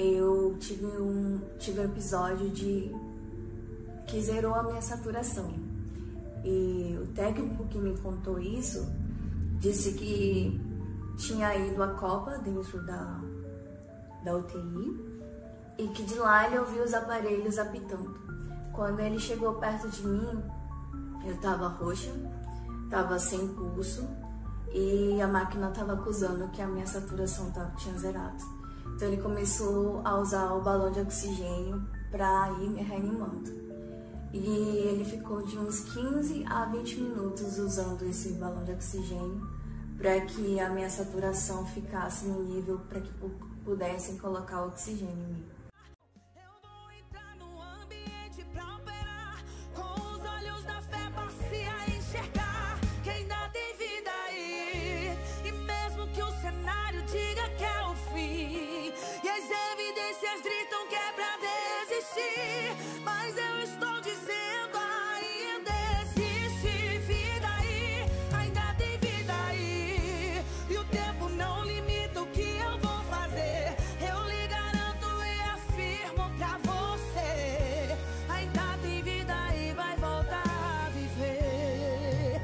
eu tive um episódio que zerou a minha saturação. E o técnico que me contou isso disse que tinha ido à Copa dentro da UTI e que de lá ele ouviu os aparelhos apitando. Quando ele chegou perto de mim, eu tava roxa, tava sem pulso e a máquina tava acusando que a minha saturação tinha zerado. Então ele começou a usar o balão de oxigênio para ir me reanimando. E ele ficou de uns 15 a 20 minutos usando esse balão de oxigênio para que a minha saturação ficasse no nível para que pudessem colocar o oxigênio em mim. Mas eu estou dizendo, ainda existe vida aí, ainda tem vida aí, e o tempo não limita o que eu vou fazer. Eu lhe garanto e afirmo pra você, ainda tem vida aí, vai voltar a viver.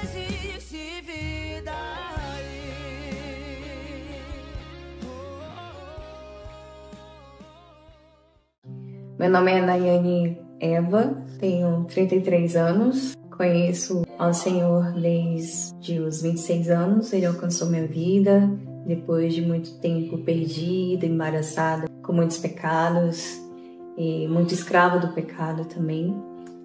Existe vida aí. Meu nome é Nayane Eva, tenho 33 anos, conheço ao Senhor desde os 26 anos. Ele alcançou minha vida depois de muito tempo perdida, embaraçada, com muitos pecados e muito escrava do pecado também.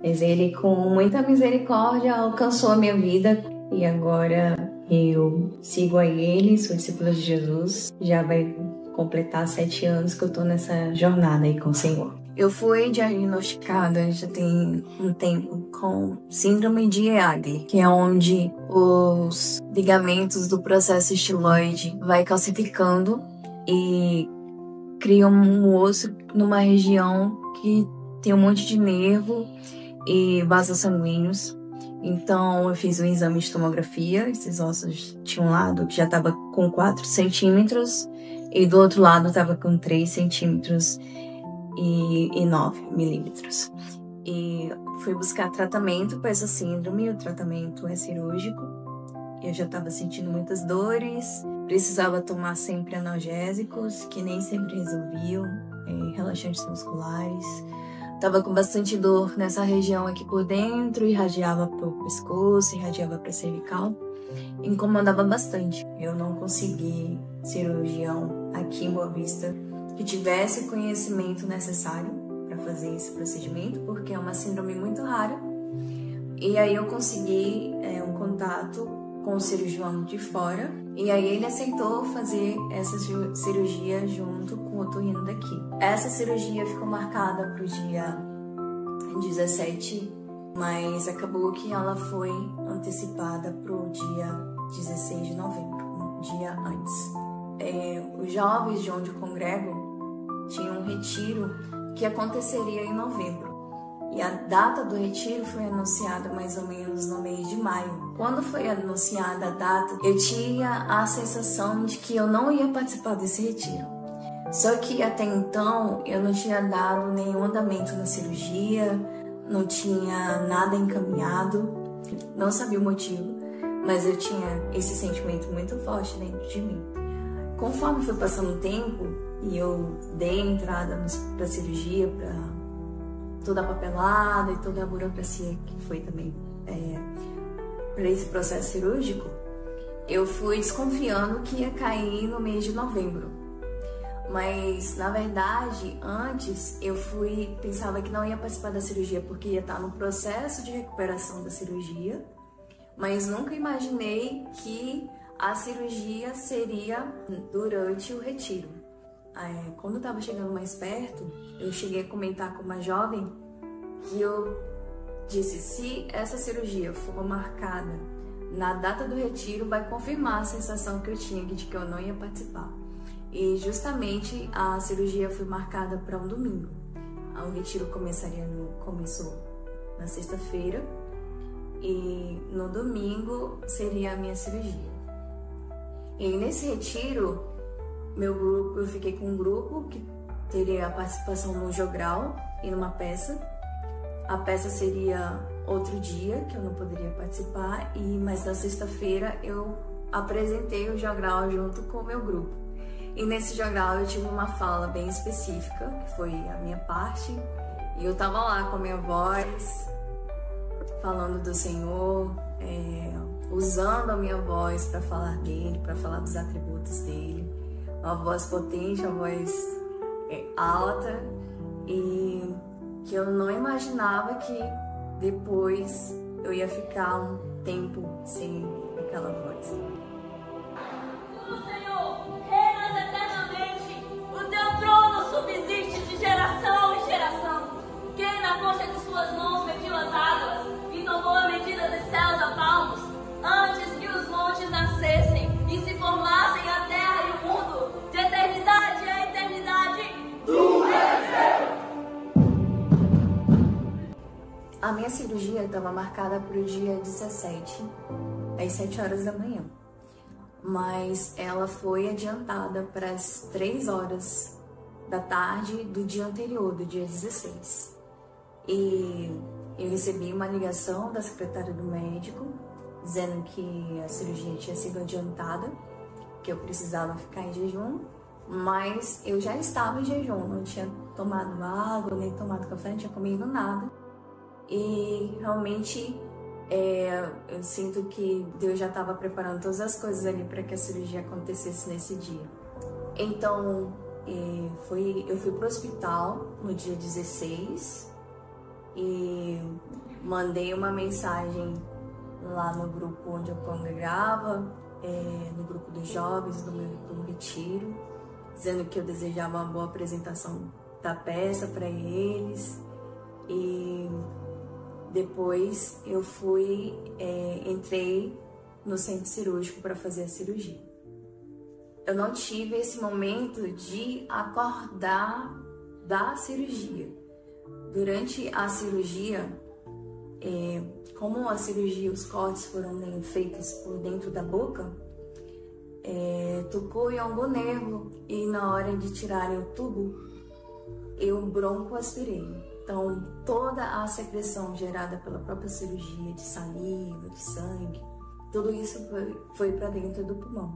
Mas ele, com muita misericórdia, alcançou a minha vida e agora eu sigo a ele, sou discípula de Jesus. Já vai completar 7 anos que eu tô nessa jornada aí com o Senhor. Eu fui diagnosticada já tem um tempo com síndrome de EAG, que é onde os ligamentos do processo estiloide vai calcificando e cria um osso numa região que tem um monte de nervo e vasos sanguíneos. Então eu fiz um exame de tomografia, esses ossos tinham um lado que já estava com 4 centímetros e do outro lado estava com 3 centímetros e 9 milímetros. E fui buscar tratamento para essa síndrome. O tratamento é cirúrgico. Eu já estava sentindo muitas dores, precisava tomar sempre analgésicos, que nem sempre resolviam, relaxantes musculares. Tava com bastante dor nessa região aqui por dentro, irradiava para o pescoço, irradiava para a cervical. Incomodava bastante. Eu não consegui cirurgião aqui em Boa Vista que tivesse o conhecimento necessário para fazer esse procedimento, porque é uma síndrome muito rara. E aí eu consegui um contato com o cirurgião de fora, e aí ele aceitou fazer essa cirurgia junto com o otorrino daqui. Essa cirurgia ficou marcada para o dia 17, mas acabou que ela foi antecipada para o dia 16 de novembro, um dia antes. Os jovens de onde eu congrego tinham um retiro que aconteceria em novembro. E a data do retiro foi anunciada mais ou menos no mês de maio. Quando foi anunciada a data, eu tinha a sensação de que eu não ia participar desse retiro. Só que até então eu não tinha dado nenhum andamento na cirurgia, não tinha nada encaminhado, não sabia o motivo, mas eu tinha esse sentimento muito forte dentro de mim. Conforme foi passando o tempo e eu dei entrada para a cirurgia, para toda a papelada e toda a burocracia que foi também para esse processo cirúrgico, eu fui desconfiando que ia cair no mês de novembro. Mas, na verdade, antes eu pensava que não ia participar da cirurgia porque ia estar no processo de recuperação da cirurgia, mas nunca imaginei que a cirurgia seria durante o retiro. Quando eu estava chegando mais perto, eu cheguei a comentar com uma jovem que eu disse: se essa cirurgia for marcada na data do retiro, vai confirmar a sensação que eu tinha de que eu não ia participar. E justamente a cirurgia foi marcada para um domingo. O retiro começou na sexta-feira e no domingo seria a minha cirurgia. E nesse retiro, eu fiquei com um grupo que teria a participação no jogral e numa peça. A peça seria outro dia, que eu não poderia participar, mas na sexta-feira eu apresentei o jogral junto com o meu grupo. E nesse jogral eu tive uma fala bem específica, que foi a minha parte, e eu tava lá com a minha voz, falando do Senhor, usando a minha voz para falar dele, para falar dos atributos dele. Uma voz potente, uma voz alta, e que eu não imaginava que depois eu ia ficar um tempo sem aquela voz. O Senhor, reinas eternamente, o teu trono subsiste de geração em geração. Quem na concha de suas mãos mediu as águas e tomou a medida dos céus a palmos, antes que os montes nascessem e se formassem a terra e o mundo, de eternidade a eternidade, tu és Deus. A minha cirurgia estava marcada para o dia 17, às 7 horas da manhã. Mas ela foi adiantada para as 3 horas da tarde do dia anterior, do dia 16. E eu recebi uma ligação da secretária do médico, dizendo que a cirurgia tinha sido adiantada, que eu precisava ficar em jejum, mas eu já estava em jejum, não tinha tomado água, nem tomado café, não tinha comido nada. E realmente eu sinto que Deus já estava preparando todas as coisas ali para que a cirurgia acontecesse nesse dia. Então eu fui para o hospital no dia 16 e mandei uma mensagem lá no grupo onde eu congregava, no grupo dos jovens do retiro, dizendo que eu desejava uma boa apresentação da peça para eles. E depois eu entrei no centro cirúrgico para fazer a cirurgia. Eu não tive esse momento de acordar da cirurgia. Durante a cirurgia, como a cirurgia, os cortes foram feitos por dentro da boca, tocou em algum nervo e na hora de tirarem o tubo, eu broncoaspirei. Então, toda a secreção gerada pela própria cirurgia, de saliva, de sangue, tudo isso foi para dentro do pulmão.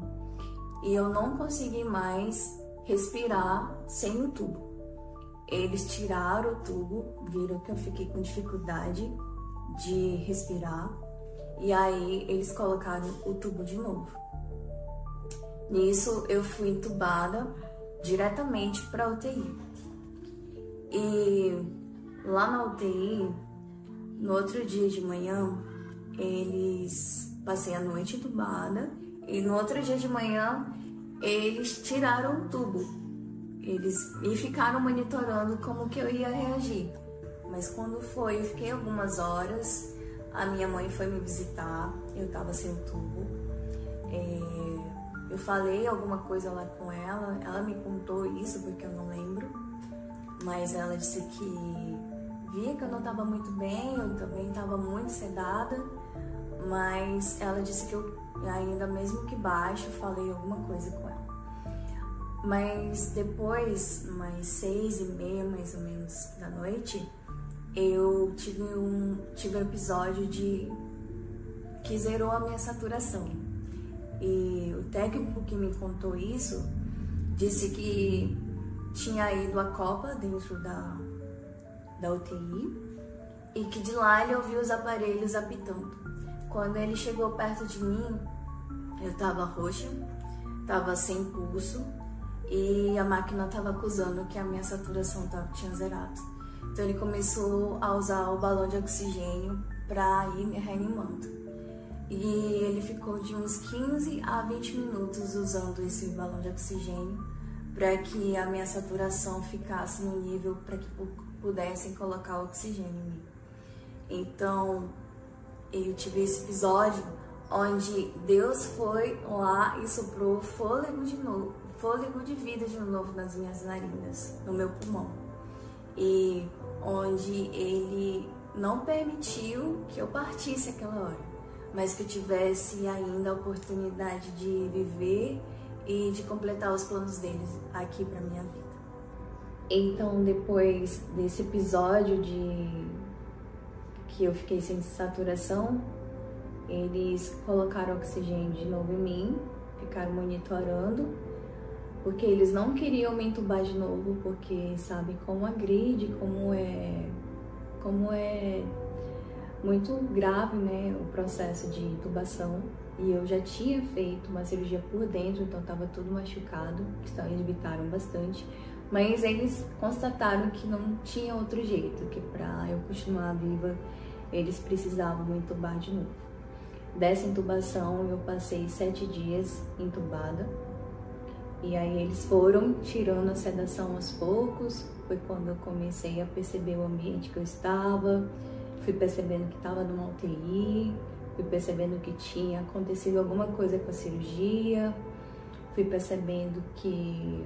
E eu não consegui mais respirar sem o tubo. Eles tiraram o tubo, viram que eu fiquei com dificuldade de respirar, e aí eles colocaram o tubo de novo. Nisso, eu fui entubada diretamente para a UTI. E lá na UTI, no outro dia de manhã, passei a noite entubada, e no outro dia de manhã eles tiraram o tubo. E ficaram monitorando como que eu ia reagir. Mas quando eu fiquei algumas horas, a minha mãe foi me visitar, eu tava sem o tubo. Eu falei alguma coisa lá com ela me contou isso porque eu não lembro, mas ela disse que via que eu não estava muito bem, eu também estava muito sedada, mas ela disse que eu, ainda mesmo que baixo, falei alguma coisa com ela. Mas depois, mais 6h30 mais ou menos da noite, eu tive um episódio que zerou a minha saturação. E o técnico que me contou isso disse que tinha ido a copa dentro da UTI e que de lá ele ouviu os aparelhos apitando. Quando ele chegou perto de mim, eu estava roxa, estava sem pulso e a máquina estava acusando que a minha saturação tinha zerado. Então ele começou a usar o balão de oxigênio para ir me reanimando. E ele ficou de uns 15 a 20 minutos usando esse balão de oxigênio para que a minha saturação ficasse no nível para que pudessem colocar o oxigênio em mim. Então, eu tive esse episódio onde Deus foi lá e soprou fôlego de vida de novo nas minhas narinas, no meu pulmão. E onde Ele não permitiu que eu partisse aquela hora, mas que eu tivesse ainda a oportunidade de viver e de completar os planos deles aqui para minha vida. Então, depois desse episódio que eu fiquei sem saturação, eles colocaram oxigênio de novo em mim, ficaram monitorando, porque eles não queriam me entubar de novo, porque sabem como agride, como é muito grave, né, o processo de intubação. E eu já tinha feito uma cirurgia por dentro, então estava tudo machucado, então eles evitaram bastante. Mas eles constataram que não tinha outro jeito, que para eu continuar viva, eles precisavam me entubar de novo. Dessa intubação, eu passei 7 dias entubada. E aí eles foram tirando a sedação aos poucos. Foi quando eu comecei a perceber o ambiente que eu estava. Fui percebendo que estava numa UTI. Fui percebendo que tinha acontecido alguma coisa com a cirurgia. Fui percebendo que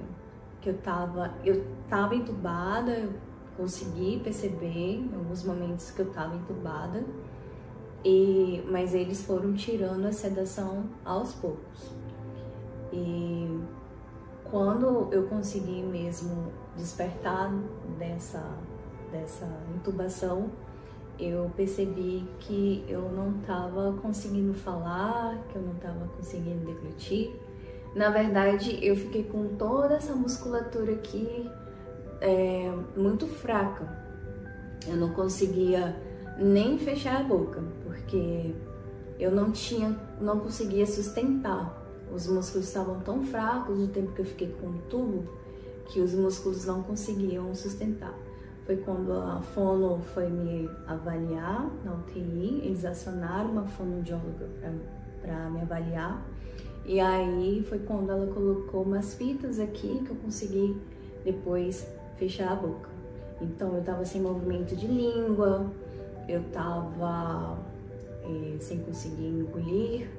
eu estava entubada. Eu consegui perceber em alguns momentos que eu estava entubada. Mas eles foram tirando a sedação aos poucos. E quando eu consegui mesmo despertar dessa intubação, eu percebi que eu não estava conseguindo falar, que eu não estava conseguindo deglutir. Na verdade, eu fiquei com toda essa musculatura aqui muito fraca. Eu não conseguia nem fechar a boca, porque eu não conseguia sustentar. Os músculos estavam tão fracos no tempo que eu fiquei com o tubo, que os músculos não conseguiam sustentar. Foi quando a fono foi me avaliar na UTI, eles acionaram uma fonoaudióloga para me avaliar. E aí foi quando ela colocou umas fitas aqui que eu consegui depois fechar a boca. Então eu tava sem movimento de língua, eu tava sem conseguir engolir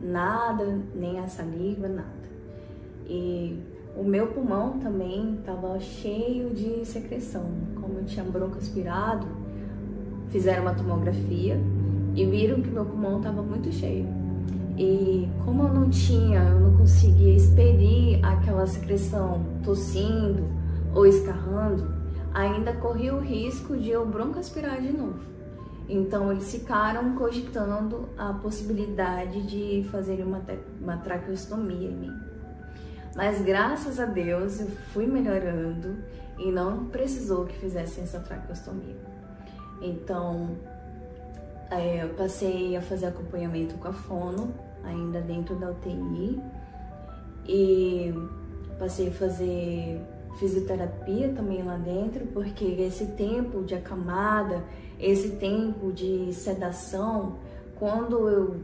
nada, nem a saliva, nada. E o meu pulmão também estava cheio de secreção. Como eu tinha broncoaspirado, fizeram uma tomografia e viram que meu pulmão estava muito cheio. E como eu não conseguia expelir aquela secreção tossindo ou escarrando, ainda corria o risco de eu broncoaspirar de novo. Então eles ficaram cogitando a possibilidade de fazer uma traqueostomia em mim. Mas graças a Deus eu fui melhorando e não precisou que fizessem essa traqueostomia. Então eu passei a fazer acompanhamento com a fono, ainda dentro da UTI, e passei a fazer fisioterapia também lá dentro, porque esse tempo de acamada, esse tempo de sedação, quando eu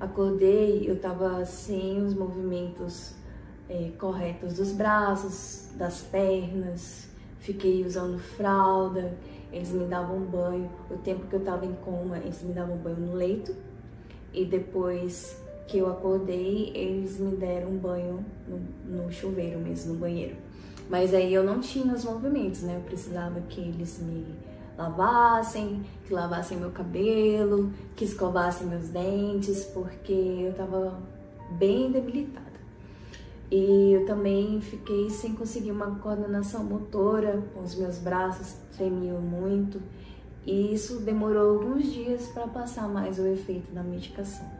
acordei, eu estava sem os movimentos corretos dos braços, das pernas, fiquei usando fralda, eles me davam banho, o tempo que eu estava em coma, eles me davam banho no leito, e depois que eu acordei, eles me deram banho no chuveiro mesmo, no banheiro. Mas aí eu não tinha os movimentos, né? Eu precisava que eles me lavassem, que lavassem meu cabelo, que escovassem meus dentes, porque eu tava bem debilitada. E eu também fiquei sem conseguir uma coordenação motora, os meus braços tremiam muito, e isso demorou alguns dias para passar mais o efeito da medicação.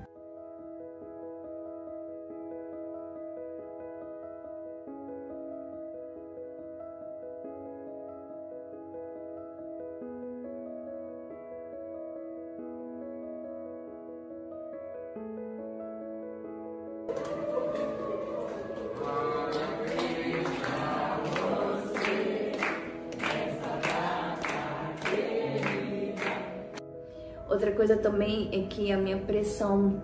Outra coisa também é que a minha pressão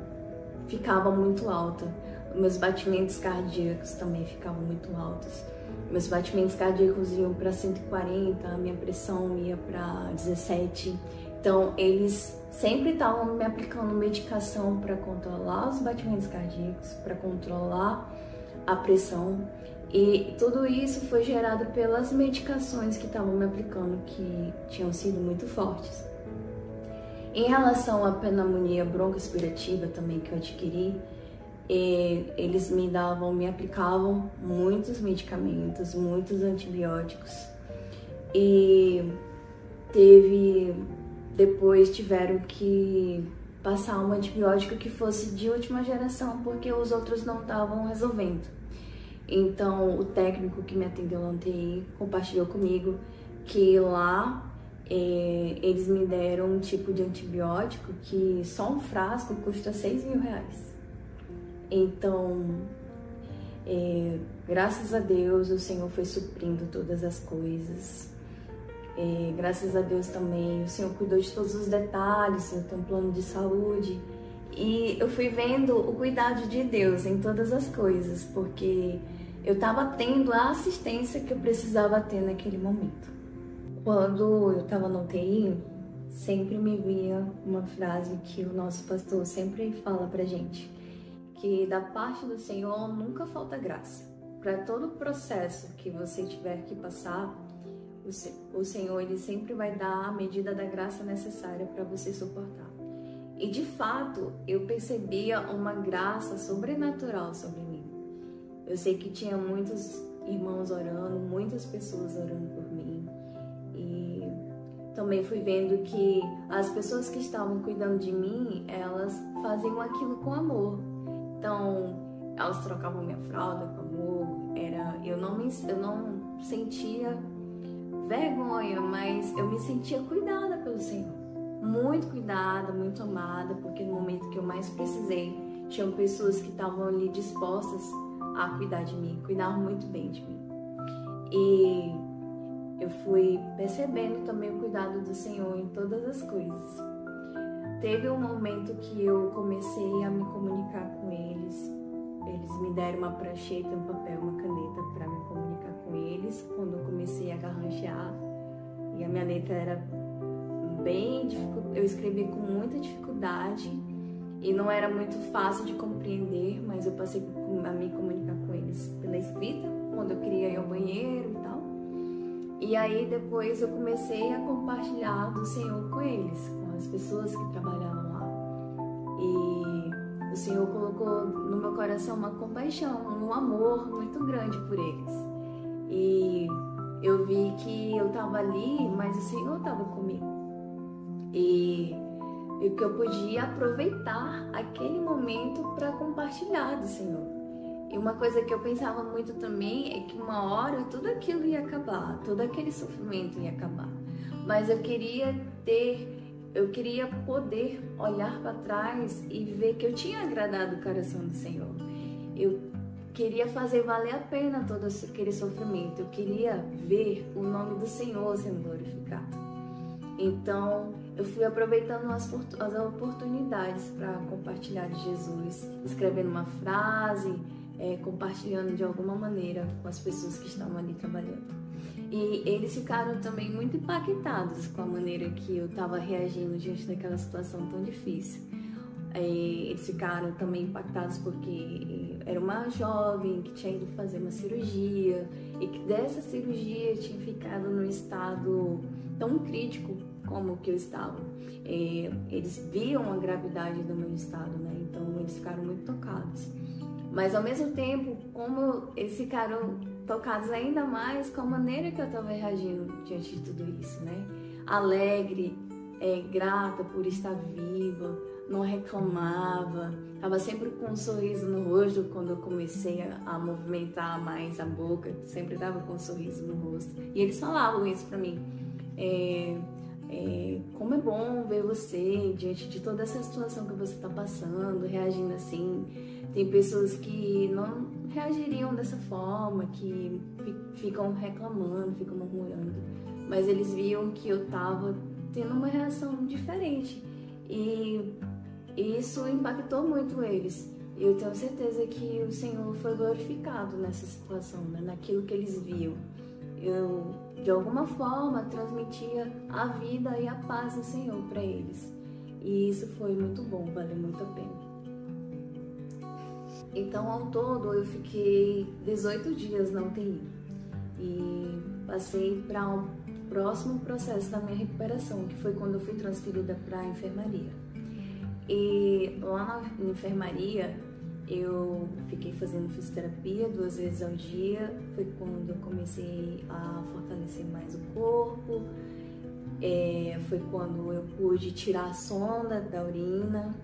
ficava muito alta. Meus batimentos cardíacos também ficavam muito altos. Meus batimentos cardíacos iam para 140, a minha pressão ia para 17. Então, eles sempre estavam me aplicando medicação para controlar os batimentos cardíacos, para controlar a pressão. E tudo isso foi gerado pelas medicações que estavam me aplicando, que tinham sido muito fortes. Em relação à pneumonia broncoaspirativa também que eu adquiri, eles me aplicavam muitos medicamentos, muitos antibióticos. E depois tiveram que passar um antibiótico que fosse de última geração, porque os outros não estavam resolvendo. Então, o técnico que me atendeu na UTI compartilhou comigo que lá eles me deram um tipo de antibiótico que só um frasco custa R$6.000. Então, graças a Deus, o Senhor foi suprindo todas as coisas. Graças a Deus também, o Senhor cuidou de todos os detalhes, o Senhor tem um plano de saúde. E eu fui vendo o cuidado de Deus em todas as coisas, porque eu estava tendo a assistência que eu precisava ter naquele momento. Quando eu estava no UTI, sempre me vinha uma frase que o nosso pastor sempre fala pra gente, que da parte do Senhor nunca falta graça. Para todo processo que você tiver que passar, o Senhor ele sempre vai dar a medida da graça necessária para você suportar. E de fato, eu percebia uma graça sobrenatural sobre mim. Eu sei que tinha muitos irmãos orando, muitas pessoas orando por mim. E também fui vendo que as pessoas que estavam cuidando de mim, elas faziam aquilo com amor. Então, elas trocavam minha fralda com amor. Eu não sentia vergonha, mas eu me sentia cuidada pelo Senhor. Muito cuidada, muito amada, porque no momento que eu mais precisei, tinham pessoas que estavam ali dispostas a cuidar de mim, cuidavam muito bem de mim. E eu fui percebendo também o cuidado do Senhor em todas as coisas. Teve um momento que eu comecei a me comunicar com eles. Eles me deram uma prancheta, um papel, uma caneta para me comunicar com eles. Quando eu comecei a garranchear, e a minha letra era bem difícil, eu escrevi com muita dificuldade e não era muito fácil de compreender, mas eu passei a me comunicar com eles pela escrita, quando eu queria ir ao banheiro e tal. E aí depois eu comecei a compartilhar do Senhor com eles, com as pessoas que trabalhavam lá. E o Senhor colocou no meu coração uma compaixão, um amor muito grande por eles. E eu vi que eu estava ali, mas o Senhor estava comigo. E que eu podia aproveitar aquele momento para compartilhar do Senhor. E uma coisa que eu pensava muito também é que uma hora tudo aquilo ia acabar, todo aquele sofrimento ia acabar. Mas eu queria poder olhar para trás e ver que eu tinha agradado o coração do Senhor. Eu queria fazer valer a pena todo aquele sofrimento. Eu queria ver o nome do Senhor sendo glorificado. Então, eu fui aproveitando as oportunidades para compartilhar de Jesus, escrevendo uma frase, compartilhando de alguma maneira com as pessoas que estavam ali trabalhando. E eles ficaram também muito impactados com a maneira que eu estava reagindo diante daquela situação tão difícil. Eles ficaram também impactados porque era uma jovem que tinha ido fazer uma cirurgia e que dessa cirurgia tinha ficado num estado tão crítico como o que eu estava. Eles viam a gravidade do meu estado, né? Então eles ficaram muito tocados. Mas ao mesmo tempo, como eles ficaram tocados ainda mais com a maneira que eu estava reagindo diante de tudo isso, né? Alegre, grata por estar viva, não reclamava, estava sempre com um sorriso no rosto. Quando eu comecei a movimentar mais a boca, sempre estava com um sorriso no rosto. E eles falavam isso para mim. Como é bom ver você diante de toda essa situação que você está passando, reagindo assim. Tem pessoas que não reagiriam dessa forma, que ficam reclamando, ficam murmurando, mas eles viam que eu estava tendo uma reação diferente e isso impactou muito eles. E eu tenho certeza que o Senhor foi glorificado nessa situação, né? Naquilo que eles viam. Eu, de alguma forma, transmitia a vida e a paz do Senhor para eles. E isso foi muito bom, valeu muito a pena. Então, ao todo, eu fiquei 18 dias na UTI. E passei para um próximo processo da minha recuperação, que foi quando eu fui transferida para a enfermaria. E lá na enfermaria, eu fiquei fazendo fisioterapia 2 vezes ao dia. Foi quando eu comecei a fortalecer mais o corpo. Foi quando eu pude tirar a sonda da urina.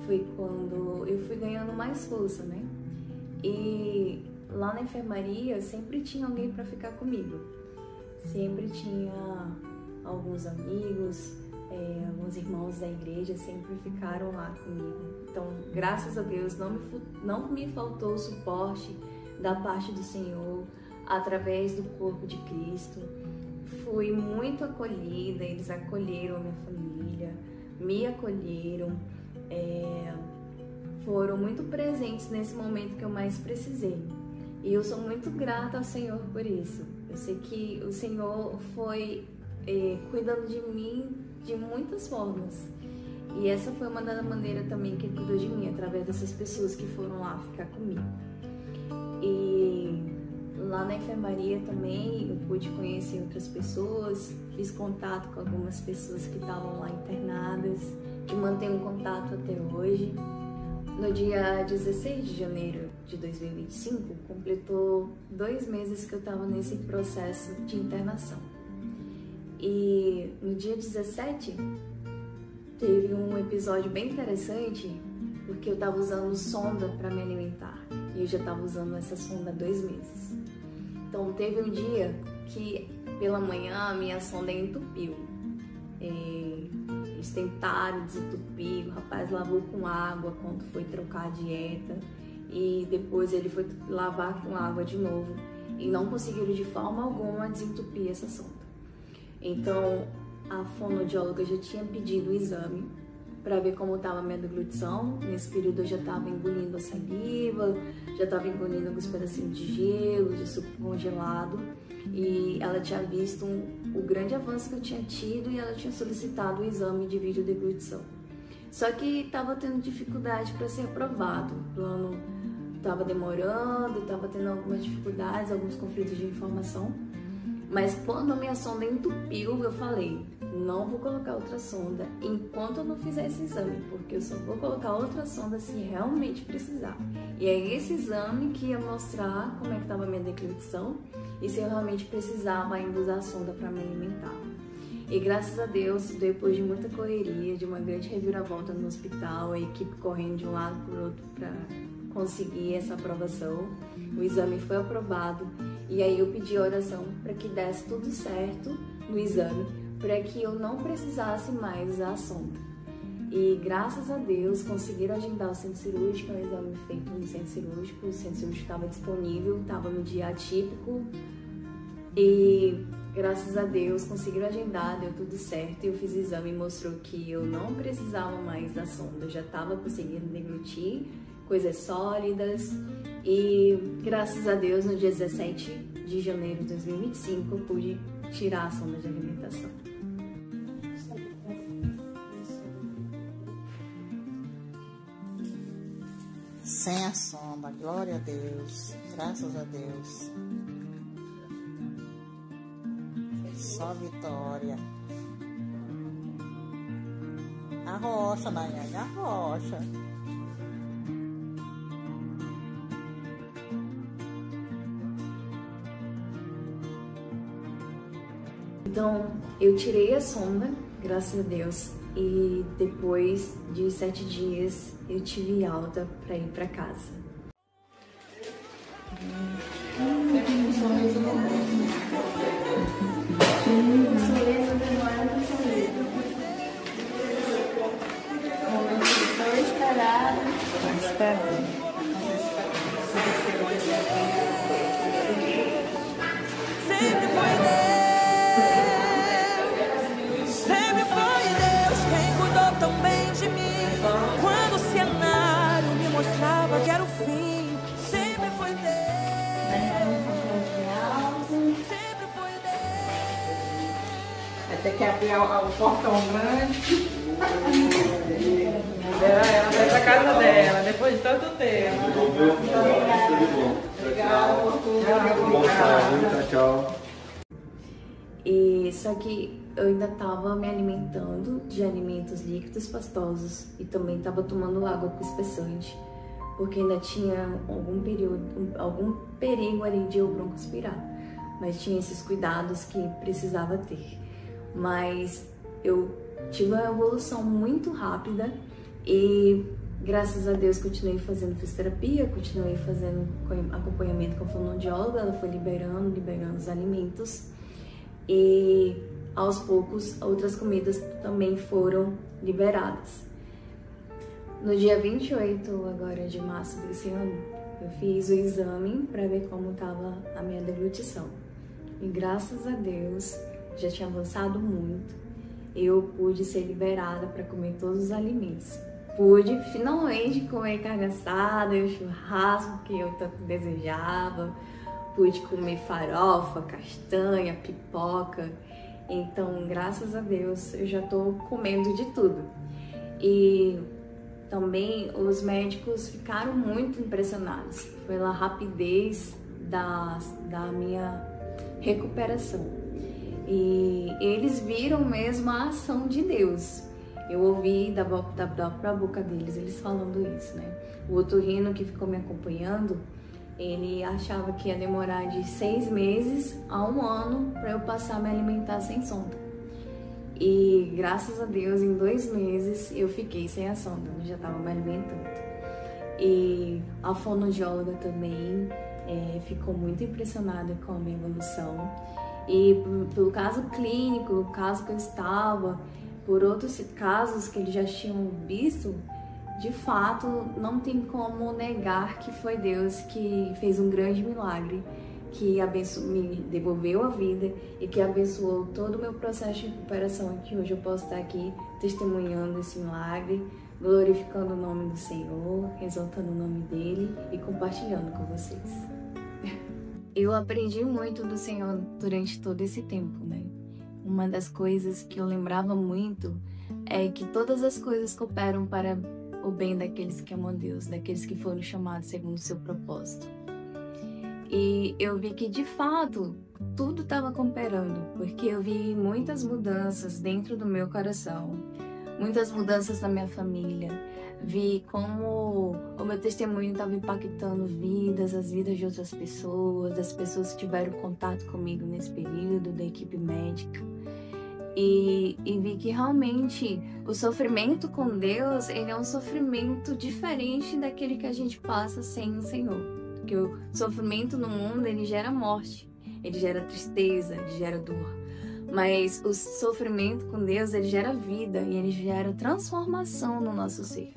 Foi quando eu fui ganhando mais força, né? E lá na enfermaria sempre tinha alguém para ficar comigo. Sempre tinha alguns amigos, alguns irmãos da igreja sempre ficaram lá comigo. Então, graças a Deus, não me faltou o suporte da parte do Senhor através do corpo de Cristo. Fui muito acolhida, eles acolheram a minha família, me acolheram, foram muito presentes nesse momento que eu mais precisei. E eu sou muito grata ao Senhor por isso. Eu sei que o Senhor foi cuidando de mim de muitas formas. E essa foi uma das maneiras também que Ele cuidou de mim, através dessas pessoas que foram lá ficar comigo. E lá na enfermaria também eu pude conhecer outras pessoas, fiz contato com algumas pessoas que estavam lá internadas, que mantenho contato até hoje. No dia 16 de janeiro de 2025, completou 2 meses que eu estava nesse processo de internação. E no dia 17, teve um episódio bem interessante, porque eu estava usando sonda para me alimentar. E eu já estava usando essa sonda há 2 meses. Então teve um dia que pela manhã a minha sonda entupiu. Eles tentaram desentupir, o rapaz lavou com água quando foi trocar a dieta. E depois ele foi lavar com água de novo. E não conseguiram de forma alguma desentupir essa sonda. Então a fonoaudióloga já tinha pedido o exame para ver como estava a minha deglutição. Nesse período eu já estava engolindo a saliva, já estava engolindo alguns pedacinhos de gelo, de suco congelado. E ela tinha visto o grande avanço que eu tinha tido e ela tinha solicitado o exame de videodeglutição. Só que estava tendo dificuldade para ser aprovado. O plano estava demorando, estava tendo algumas dificuldades, alguns conflitos de informação. Mas quando a minha sonda entupiu, eu falei, não vou colocar outra sonda enquanto eu não fizer esse exame, porque eu só vou colocar outra sonda se realmente precisar. E é esse exame que ia mostrar como é que estava a minha deglutição e se eu realmente precisava ainda usar a sonda para me alimentar. E graças a Deus, depois de muita correria, de uma grande reviravolta no hospital, a equipe correndo de um lado para o outro para conseguir essa aprovação, o exame foi aprovado. E aí eu pedi oração para que desse tudo certo no exame, para que eu não precisasse mais usar a sonda. E graças a Deus conseguiram agendar o centro cirúrgico, um exame feito no centro cirúrgico. O centro cirúrgico estava disponível, estava no dia atípico. E graças a Deus conseguiram agendar, deu tudo certo. E eu fiz o exame e mostrou que eu não precisava mais da sonda, eu já estava conseguindo deglutir coisas sólidas. E graças a Deus, no dia 17 de janeiro de 2025, eu pude tirar a sonda de alimentação. Sem a sonda, glória a Deus, graças a Deus. Só vitória. Arrocha, Daiane, arrocha. Então, eu tirei a sonda, graças a Deus, e depois de 7 dias eu tive alta para ir para casa. Sempre foi Deus, sempre foi Deus quem cuidou tão bem de mim. Quando o cenário me mostrava que era o fim, sempre foi Deus, sempre foi Deus. Vai ter que abrir o portão grande. Ela vai pra casa dela, depois de tanto tempo. Obrigada. Tchau. E só que eu ainda estava me alimentando de alimentos líquidos pastosos e também estava tomando água com espessante, porque ainda tinha algum perigo ali de eu broncoaspirar, mas tinha esses cuidados que precisava ter. Mas eu tive uma evolução muito rápida e graças a Deus continuei fazendo fisioterapia, continuei fazendo acompanhamento com a fonoaudióloga, ela foi liberando os alimentos e aos poucos outras comidas também foram liberadas. No dia 28 agora de março desse ano, eu fiz o exame para ver como estava a minha deglutição. E graças a Deus, já tinha avançado muito, eu pude ser liberada para comer todos os alimentos. Pude finalmente comer carne assada e o churrasco que eu tanto desejava. Pude comer farofa, castanha, pipoca. Então, graças a Deus, eu já tô comendo de tudo. E também os médicos ficaram muito impressionados pela rapidez da minha recuperação. E eles viram mesmo a ação de Deus. Eu ouvi da própria boca deles, eles falando isso, né? O otorrino que ficou me acompanhando, ele achava que ia demorar de 6 meses a 1 ano para eu passar a me alimentar sem sonda. E graças a Deus, em 2 meses eu fiquei sem a sonda, eu já estava me alimentando. E a fonoaudióloga também ficou muito impressionada com a minha evolução. E pelo caso clínico, o caso que eu estava, por outros casos que eles já tinham visto, de fato não tem como negar que foi Deus que fez um grande milagre, que me devolveu a vida e que abençoou todo o meu processo de recuperação, que hoje eu posso estar aqui testemunhando esse milagre, glorificando o nome do Senhor, exaltando o nome dele e compartilhando com vocês. Eu aprendi muito do Senhor durante todo esse tempo, né? Uma das coisas que eu lembrava muito é que todas as coisas cooperam para o bem daqueles que amam a Deus, daqueles que foram chamados segundo o seu propósito. E eu vi que, de fato, tudo estava cooperando, porque eu vi muitas mudanças dentro do meu coração, muitas mudanças na minha família. Vi como o meu testemunho estava impactando as vidas de outras pessoas, das pessoas que tiveram contato comigo nesse período, da equipe médica. E vi que realmente o sofrimento com Deus, ele é um sofrimento diferente daquele que a gente passa sem o Senhor. Porque o sofrimento no mundo, ele gera morte, ele gera tristeza, ele gera dor. Mas o sofrimento com Deus, ele gera vida e ele gera transformação no nosso ser.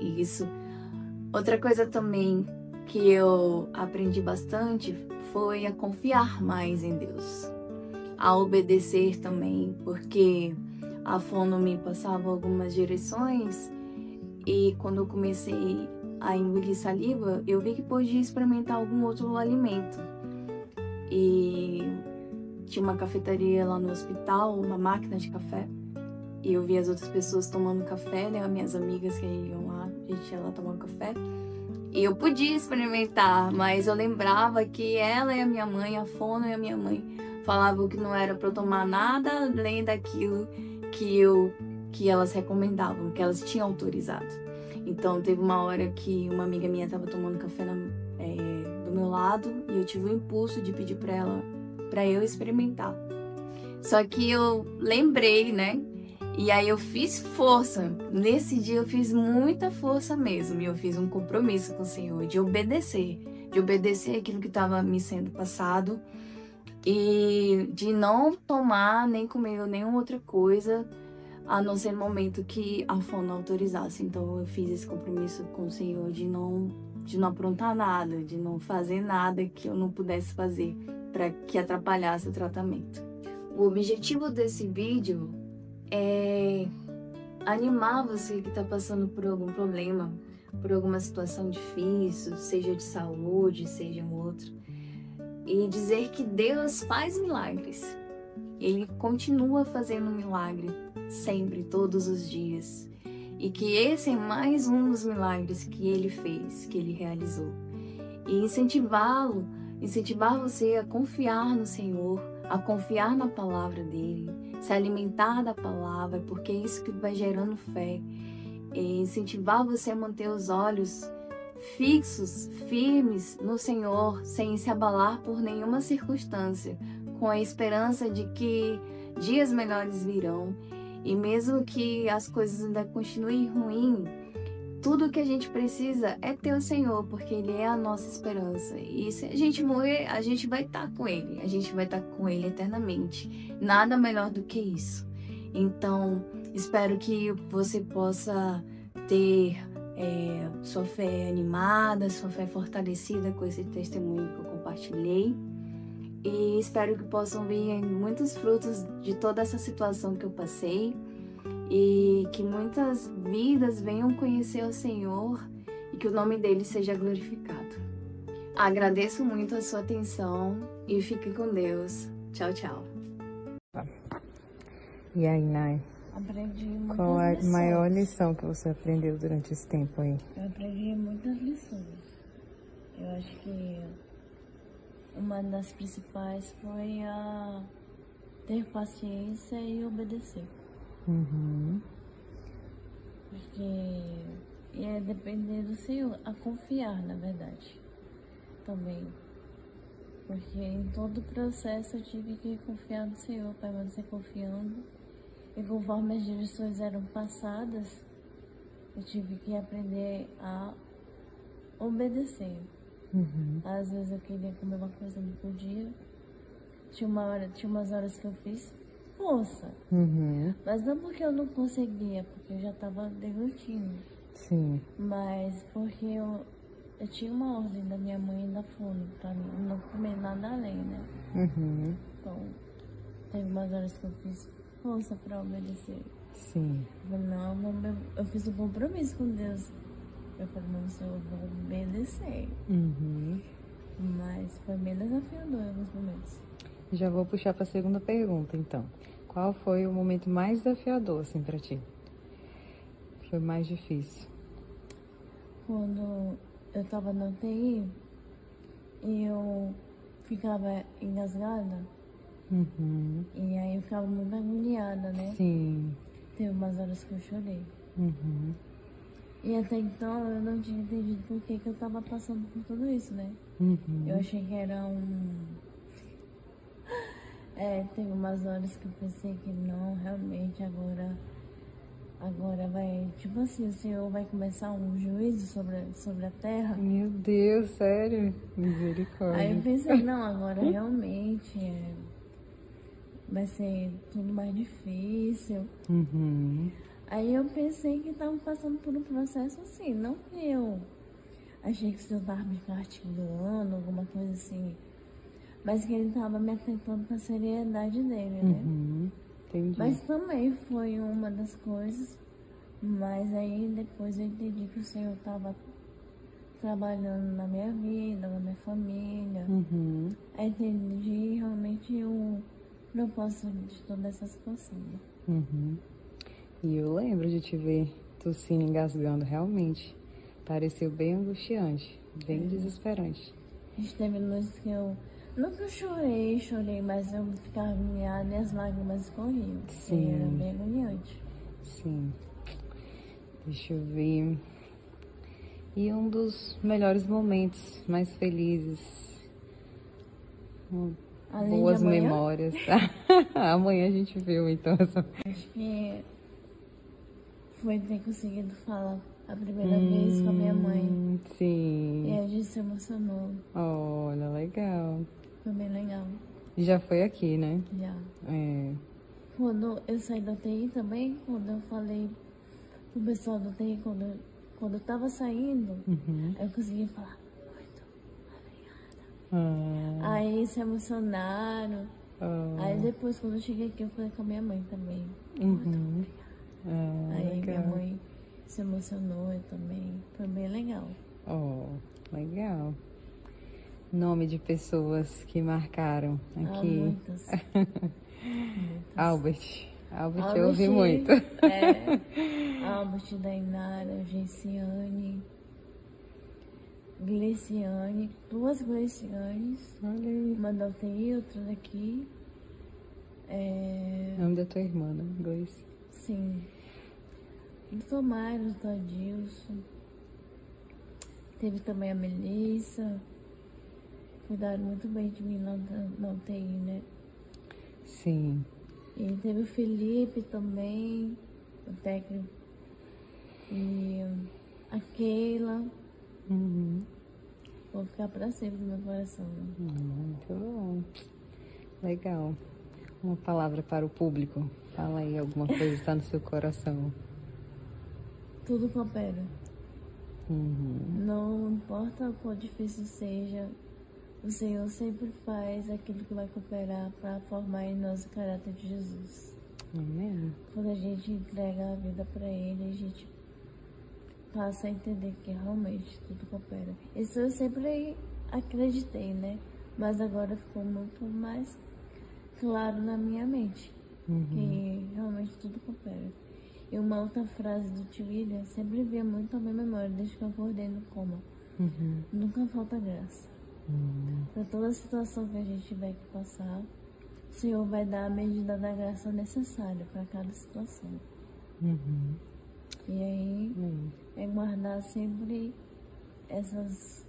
Isso. Outra coisa também que eu aprendi bastante foi a confiar mais em Deus. A obedecer também, porque a fono me passava algumas direções e quando eu comecei a engolir saliva, eu vi que podia experimentar algum outro alimento. E tinha uma cafeteria lá no hospital, uma máquina de café, e eu vi as outras pessoas tomando café, né, as minhas amigas que iam lá, a gente ia lá tomando café, e eu podia experimentar, mas eu lembrava que ela e a minha mãe, a fono e a minha mãe, falavam que não era para eu tomar nada além daquilo que elas recomendavam, que elas tinham autorizado. Então teve uma hora que uma amiga minha estava tomando café do meu lado e eu tive o impulso de pedir para ela, para eu experimentar. Só que eu lembrei, né? E aí eu fiz força. Nesse dia eu fiz muita força mesmo. E eu fiz um compromisso com o Senhor de obedecer aquilo que estava me sendo passado e de não tomar nem comer nenhuma outra coisa a não ser no momento que a fono autorizasse. Então eu fiz esse compromisso com o Senhor de não aprontar nada, de não fazer nada que eu não pudesse fazer para que atrapalhasse o tratamento. O objetivo desse vídeo é animar você que está passando por algum problema, por alguma situação difícil, seja de saúde, seja um outro, e dizer que Deus faz milagres. Ele continua fazendo milagre sempre, todos os dias. E que esse é mais um dos milagres que Ele fez, que Ele realizou. E incentivar você a confiar no Senhor, a confiar na palavra dEle, se alimentar da palavra, porque é isso que vai gerando fé. incentivar você a manter os olhos fixos, firmes no Senhor, sem se abalar por nenhuma circunstância, com a esperança de que dias melhores virão. E mesmo que as coisas ainda continuem ruins, tudo que a gente precisa é ter o Senhor, porque Ele é a nossa esperança. E se a gente morrer, a gente vai estar com Ele. A gente vai estar com Ele eternamente. Nada melhor do que isso. Então, espero que você possa ter sua fé animada, sua fé fortalecida com esse testemunho que eu compartilhei. E espero que possam vir muitos frutos de toda essa situação que eu passei. E que muitas vidas venham conhecer o Senhor e que o nome dele seja glorificado. Agradeço muito a sua atenção e fique com Deus. Tchau, tchau. E aí, Nai? Aprendi muitas Qual a lições. maior lição que você aprendeu durante esse tempo aí? Eu aprendi muitas lições. Eu acho que uma das principais foi a ter paciência e obedecer. Uhum. Porque é depender do Senhor, a confiar, na verdade, também. Porque em todo o processo eu tive que confiar no Senhor, permanecer confiando. E conforme as direções eram passadas, eu tive que aprender a obedecer. Uhum. Às vezes eu queria comer uma coisa, não podia. Tinha umas horas que eu fiz força. Uhum. Mas não porque eu não conseguia, porque eu já estava deglutindo. Sim. Mas porque eu tinha uma ordem da minha mãe da fome, pra não comer nada além, né? Uhum. Então, teve umas horas que eu fiz força pra obedecer. Sim. Eu falei, não, eu fiz um compromisso com Deus. Eu falei, não, Senhor, eu vou obedecer. Uhum. Mas foi meio desafiador em alguns momentos. Já vou puxar para a segunda pergunta, então. Qual foi o momento mais desafiador, assim, para ti? Foi mais difícil? Quando eu tava na UTI e eu ficava engasgada, Uhum. e aí eu ficava muito agoniada, né? Sim. Teve umas horas que eu chorei. Uhum. E até então eu não tinha entendido por que eu tava passando por tudo isso, né? Uhum. Eu achei que era teve umas horas que eu pensei que não, realmente agora vai, tipo assim, o Senhor vai começar um juízo sobre a terra. Meu Deus, sério? Misericórdia. Aí eu pensei, não, agora realmente vai ser tudo mais difícil. Uhum. Aí eu pensei que estava passando por um processo assim, não que eu achei que o Senhor estava me castigando, alguma coisa assim, mas que ele estava me atentando para a seriedade dele, né? Uhum. Entendi. Mas também foi uma das coisas, mas aí depois eu entendi que o Senhor estava trabalhando na minha vida, na minha família. Uhum. Aí entendi realmente o propósito de toda essa situação. Uhum. E eu lembro de te ver tossindo, engasgando, realmente. Pareceu bem angustiante, bem desesperante. A gente teve noites que eu... Não que eu chorei, mas eu ficava agoniada e as lágrimas escorriam. Sim. E era bem agoniante. Sim. Deixa eu ver. E um dos melhores momentos, mais felizes. Além Boas de amanhã, memórias. Amanhã a gente viu, então. acho que foi ter conseguido falar a primeira vez com a minha mãe. Sim. E a gente se emocionou. Olha, legal. Foi bem legal. Já foi aqui, né? Já. É. Quando eu saí da UTI também, quando eu falei pro pessoal da UTI, quando eu tava saindo, Uhum. eu consegui falar, muito obrigada. Ah, Aí se emocionaram. ah. Aí depois, quando eu cheguei aqui, eu falei com a minha mãe também. Uhum. Ah, Aí minha legal. mãe se emocionou, eu também. Foi bem legal. Oh, legal. Nome de pessoas que marcaram aqui. Muitas. Albert. Albert eu ouvi muito. Albert, Dainara, Genciane, Gleciane, 2 Glecianes, Olha aí. uma da UTI, outra daqui. Nome da tua irmã, né? Gleice. Sim. doutor Mário, doutor Adilson. Teve também a Melissa. Cuidaram muito bem de mim na UTI, né? Sim. E teve o Felipe também, o técnico. E a Keila. Vou ficar pra sempre no meu coração. Muito bom. Legal. Uma palavra para o público. Fala aí alguma coisa que está no seu coração. Tudo coopera. Não importa o quão difícil seja, o Senhor sempre faz aquilo que vai cooperar para formar em nós o caráter de Jesus. Amém. Quando a gente entrega a vida para Ele, a gente passa a entender que realmente tudo coopera. Isso eu sempre acreditei, né? Mas agora ficou muito mais claro na minha mente, que realmente tudo coopera. E uma outra frase do tio William sempre via muito a minha memória desde que eu acordei no coma. Nunca falta graça. Para toda situação que a gente tiver que passar, o Senhor vai dar a medida da graça necessária para cada situação. E aí, é guardar sempre essas...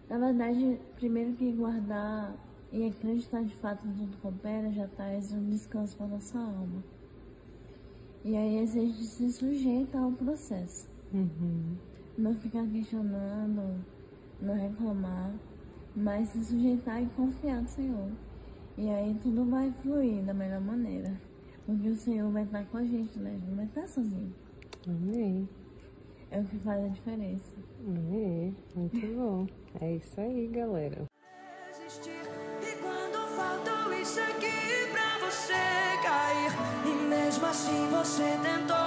Na verdade, primeiro que guardar e acreditar de fato em tudo que coopera, já traz um descanso para nossa alma. E aí a gente se sujeita ao processo. Não ficar questionando, não reclamar, mas se sujeitar e confiar no Senhor. E aí tudo vai fluir da melhor maneira. Porque o Senhor vai estar com a gente, né? A gente não vai estar sozinho. Amém. É o que faz a diferença. Amém. Muito bom. É isso aí, galera. E quando faltou isso aqui pra você cair, e mesmo assim você tentou.